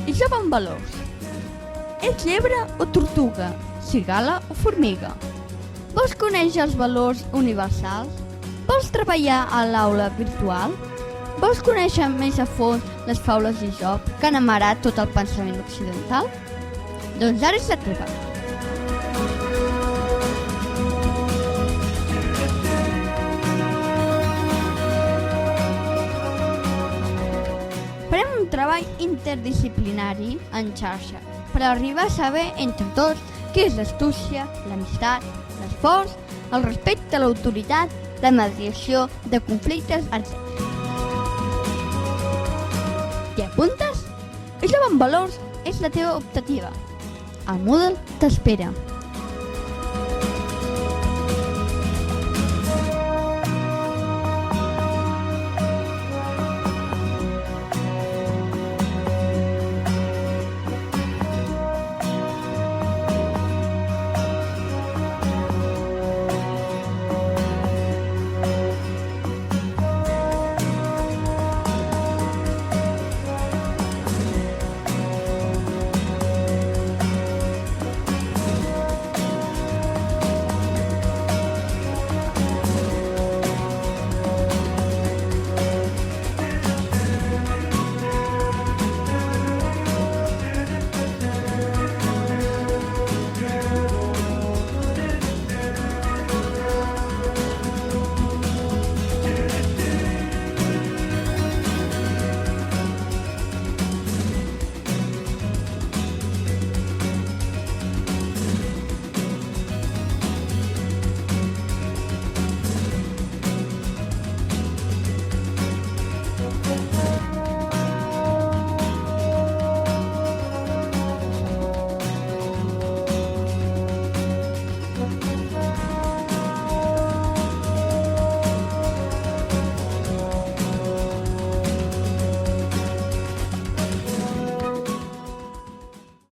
I jove amb valors. Ets llebre o tortuga? Cigala o formiga? Vols conèixer els valors universals? Vols treballar a l'aula virtual? Vols conèixer més a fons les faules d'Isop que han amarat tot el pensament occidental? Doncs ara és la teva. Farem un treball interdisciplinari en xarxa per arribar a saber entre tots què és l'astúcia, l'amistat, l'esforç, el respecte a l'autoritat, la mediació de conflictes, etc. T'hi apuntes? Jove amb valors és la teva optativa. El Moodle t'espera.